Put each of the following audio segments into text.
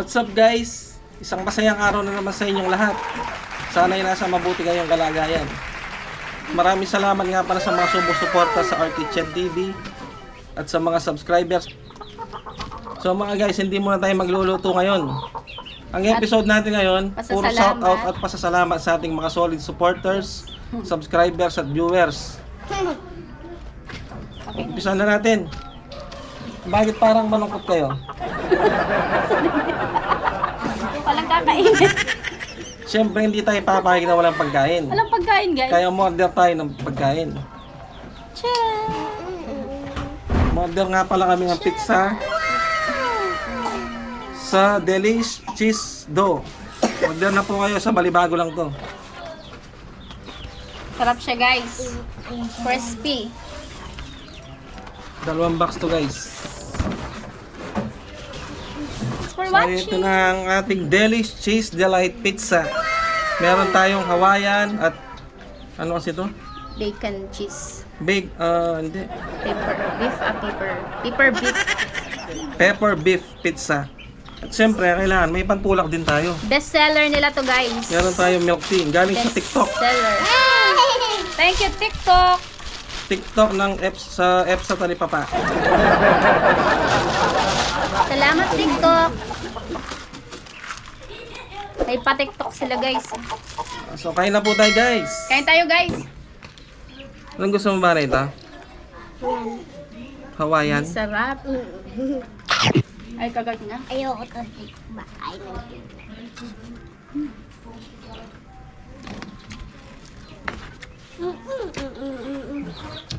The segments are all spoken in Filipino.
What's up guys? Isang masayang araw na naman sa inyong lahat. Sana'y nasa mabuti kayong kalagayan. Maraming salamat nga pala sa mga sumusuporta sa Artichan TV at sa mga subscribers. So mga guys, hindi muna tayo magluluto ngayon. Ang episode natin ngayon, puro shout out at pasasalamat sa ating mga solid supporters, subscribers at viewers. Umpisa na natin. Bakit parang malungkot kayo? Walang kakain. Siyempre hindi tayo papayag na walang pagkain. Walang pagkain, guys. Kaya umorder tayo ng pagkain. Umorder nga pala kami ng pizza sa Delishcheese do. Order na po kayo, sa Balibago lang to. Sarap siya, guys. Crispy. 2 box to guys. For So watching. ito na ang ating Delishcheese Delight Pizza. Meron tayong Hawaiian at ano kasi ito? Bacon cheese. Hindi. Pepper beef pizza. At siyempre, kailangan may pantulak din tayo. Best seller nila to, guys. Meron tayong milk tea. Galing sa TikTok. Seller. Thank you, TikTok. TikTok ng sa Talipapa. Salamat, TikTok. May pa-TikTok sila, guys. So, kain na po tayo guys. Kain tayo, guys. Anong gusto mo ba na ito? Hawaiian? Sarap. Ay, kagat nga. Ayoko to makain ng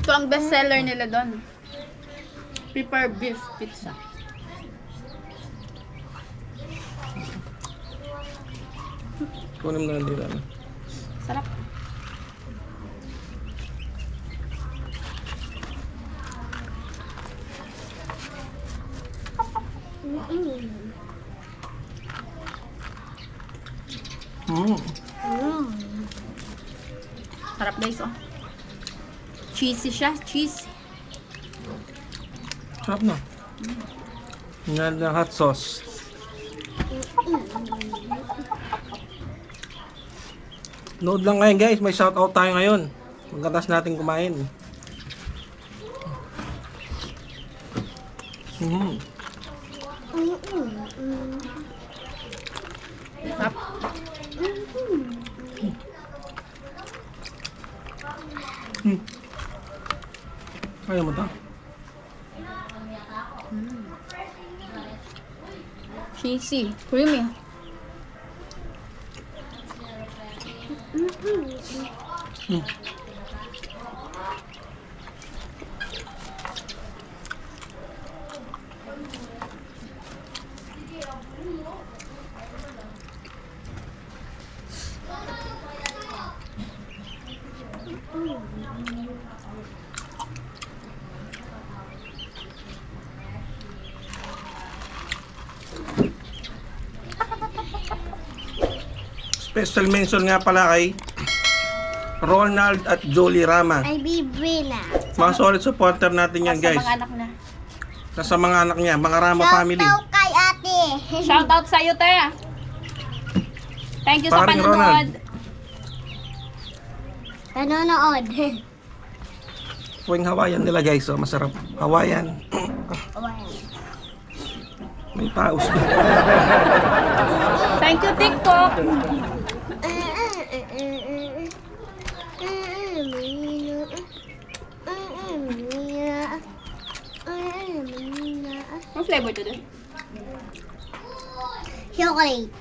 Ito ang best seller nila doon. Pepper beef pizza. Kunin mo na lang dito. Sarap. Sarap, guys, oh. Cheesy siya, cheese. Sarap na. Yan na hot sauce. Nood lang ngayon guys, may shoutout tayo ngayon. Magkatas natin kumain. Sarap. Kaya mo ito? Cheesy, creamy. Special mention nga pala kay Ronald at Jolie Rama. Ay, bibi na. Mga solid supporter natin yan guys. Sa mga anak na. Sa mga anak niya, mga Rama family. Shout out kay ate. Shout out sa'yo, te. Thank you sa Paring panonood. Panonood. Huwing Hawaiian nila guys, so masarap. Hawaiian. May paus. Thank you, TikTok. Ang flavor to dun? Chocolate.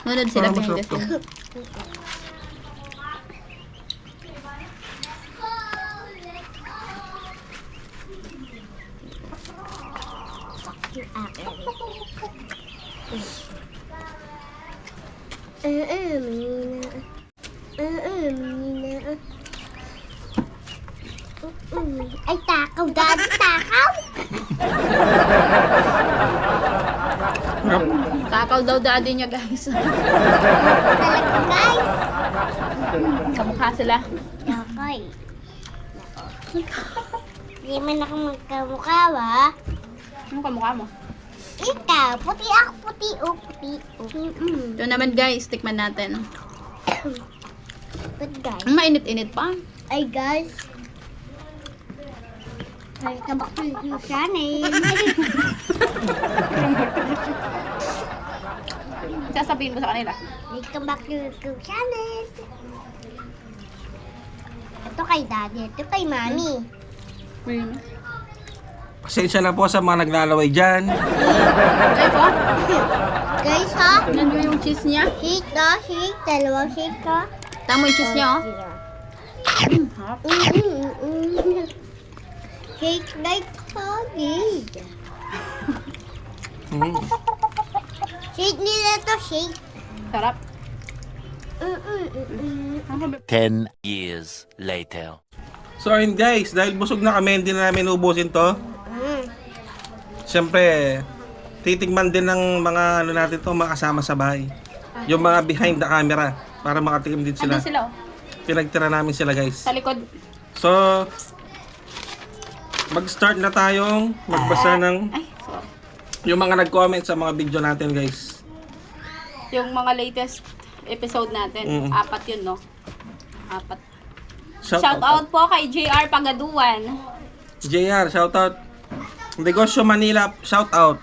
Nunod sila Parang behind the masarap to. scene. Ay, takaw. Daddy, takaw. Takaw daw daddy niya, guys. Talaga, guys. Kamukha sila. Okay. Hindi man ako magkamukha, ba? Ano kamukha mo? Ikaw, puti ako, puti o, puti o. Ito naman guys, tikman natin. But guys, Ang mainit-init pa. ay guys. Ay, tabak ko yung channel. Sasabihin mo sa kanila. Welcome back to YouTube channel. Ito kay daddy, ito kay mami. Pasensya na po sa mga naglalaway dyan. Ay po, Guys ha, nandiyo yung cheese niya. shake na, shake. Dalawang shake ka. Tama yung cheese niya, oh. Shake like solid. Shake nila to, shake. Sarap. 10 years later. So ayun guys, dahil busog na kami, hindi na namin ubusin to. Siyempre, titigman din ng mga ano natin to, mga kasama sa bahay. Yung mga behind the camera, para makatikim din sila. Andun sila, oh. Pinagtira namin sila guys. Sa likod. So, mag-start na tayong magbasa ng Ay, sorry. yung mga nag-comment sa mga video natin guys. Yung mga latest episode natin. 4 yun, no? 4. Shout out po kay JR Pagaduan. JR, shout out. Negosyo Manila, shout out.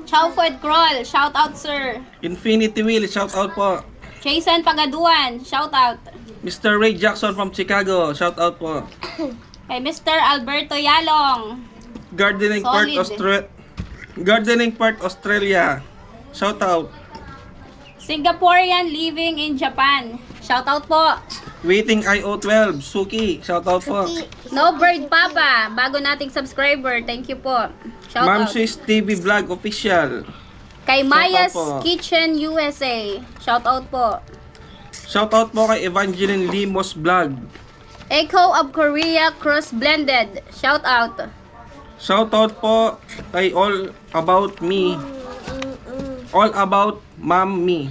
Chow Food Crawl, shout out sir. Infinity Wheel, shout out po. Jason Pagaduan, shout out. Mr. Ray Jackson from Chicago, shout out po. Kay Mr. Alberto Yalong. Gardening Solid. Part Australia, shout out. Singaporean living in Japan, shout out po. Waiting IO12, Suki, shout out po. No Bird Papa, bago nating subscriber, thank you po. Shout Ma'am out. Swiss TV Vlog Official, Kay Maya's out po. Kitchen USA, shout out po. shout out po kay Evangeline Limos Vlog. Echo of Korea Cross Blended, shout out. Shout out po kay All About Me. All About Ma'am Me.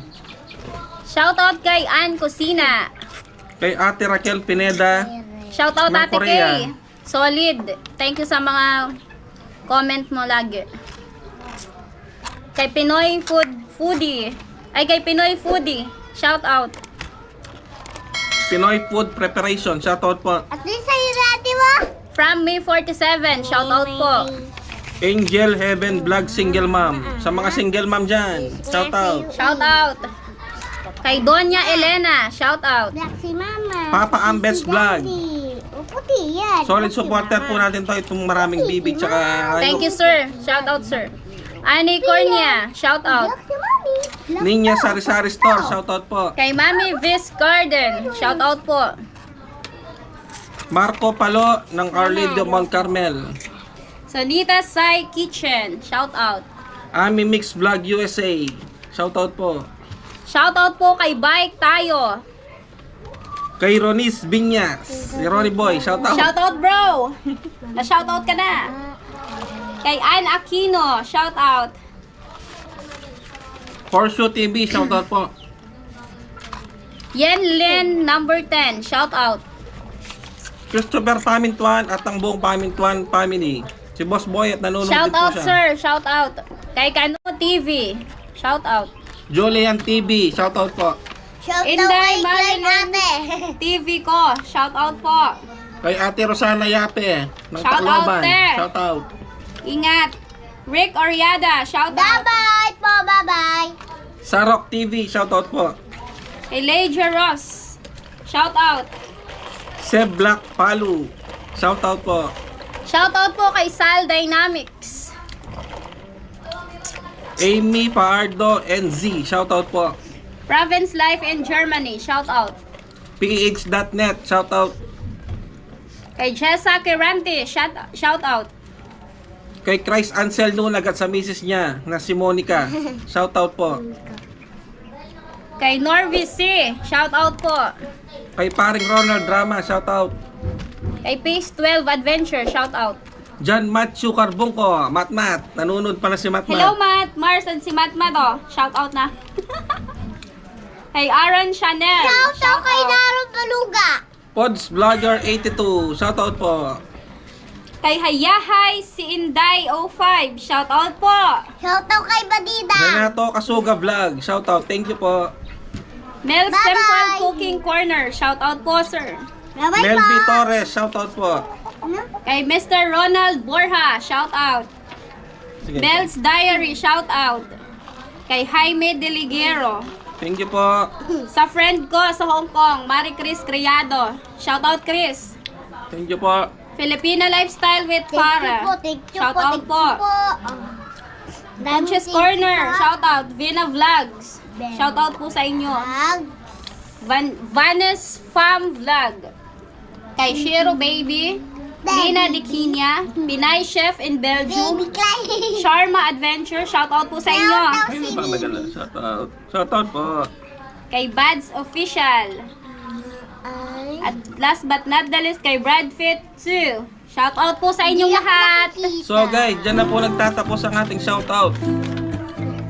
Shout out kay Ann Cosina. Kay Ate Raquel Pineda. Shout out Ng Ate Korea. Kay. Solid. Thank you sa mga comment mo lagi. Kay Pinoy Foodie. Ay, kay Pinoy Foodie. Shout out. Pinoy Food Preparation. Shout out po. At least sa'yo dati mo. From May 47. Shout out po. Angel Heaven Vlog Single Mom. Sa mga single mom dyan. Shout out. Shout out. Kay Donya Elena. Shout out. Black si mama. Papa Ambets Si Vlog. daddy. O, puti yan. Solid Black si supporter mama. po natin to. Itong maraming bibig. Tsaka Thank you, sir. Shout out, sir. Annie Cornia. Shout out. Black si mami. Black Ninya to. Sari Sari Store. Shout out po. Kay Mami Vis Garden. Shout out po. Marco Palo ng Our Lady of Mount Carmel. Sonita Sai Kitchen. Shout out. Ami Mix Vlog USA. Shout out po. Shout out po kay Bike Tayo. Kay Ronis Binyas. Si Ronnie Boy. Shout out. Shout out, bro. Na-shout out ka na. Kay Ann Aquino. Shout out. Horseshoe TV. Shout out po. Yen Lin number 10. Shout out. Christopher Pamintuan at ang buong Pamintuan family. Si Boss Boy at nanonood din Shout po out, siya. sir. Shout out. Kay Kano TV. Shout out. Julian TV. Shout out po. Shout out Inday kay Glenn Marilyn ate. TV ko. Shout out po. Kay Ate Rosana Yape ng Shout out, Tacloban. te. Shout out. Ingat. Rick Oriada. Shout out. Bye-bye po, bye-bye. Sarok TV. Shout out po. Kay Leja Ross. Shout out. Seb Black Palu. Shout out po. Shout out po kay Sal Dynamics. Amy Paardo NZ. Shout out po. Province Life in Germany. Shout out. PH.net. Shout out. Kay Jessa Kirante. Shout out. Kay Christ Ansel Nunag at sa misis niya na si Monica. Shout out po. Kay Norvis C. Shout out po. Kay paring Ronald Drama. Shout out. Kay Pace 12 Adventure. Shout out. John Matthew Carbongco. Matmat. Nanunod pala si Matmat. Hello, Matt. Mars and si Matt oh. Shout out na. Kay Aaron Chanel. Shout out kay Naro Paluga. Pods Vlogger 82. Shout out po. Kay Hayahay si Inday 05. Shout out po. Shoutout kay Badida. Renato Kasuga Vlog. Shoutout. Thank you po. Mel Bye-bye. Simple Cooking Corner. Shout out po, sir. Bye-bye Melvi po. Torres. Shoutout po. Ano? Kay Mr. Ronald Borja. Shout out. Sige. Bell's Diary. Shout out. Kay Jaime Deligero. Thank you po. Sa friend ko sa Hong Kong, Marie Chris Criado. Shout out, Chris. Thank you po. Filipina Lifestyle with Thank you po. Farah. Thank you Shout po. out Thank po. you po. Bunches Corner. Shout out. Vina Vlogs. Shout out po sa inyo. Vanes Farm Vlog. Kay Shiro Baby. Lina Dikinya. Pinay Chef in Belgium. Baby Clyde. Sharma Adventure. Shout out po sa inyo. Ay, hindi pa nagala. Shoutout. Shoutout po. Kay Bads Official. At last but not the least, kay Bradfit 2. Shout out po sa inyong lahat. So guys, dyan na po nagtatapos ang ating shoutout.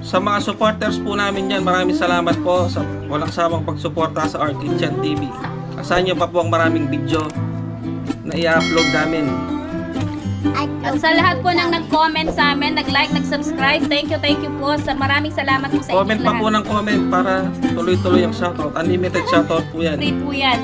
Sa mga supporters po namin dyan, maraming salamat po sa walang sawang pagsuporta sa RT Chan TV. Asahan nyo pa po ang maraming video na i-upload namin. At sa lahat po ng nag-comment sa amin, nag-like, nag-subscribe, thank you po. Maraming salamat po sa Comment inyong pa po lahat. ng comment para tuloy-tuloy ang shoutout. Unlimited shoutout po yan. Free po yan.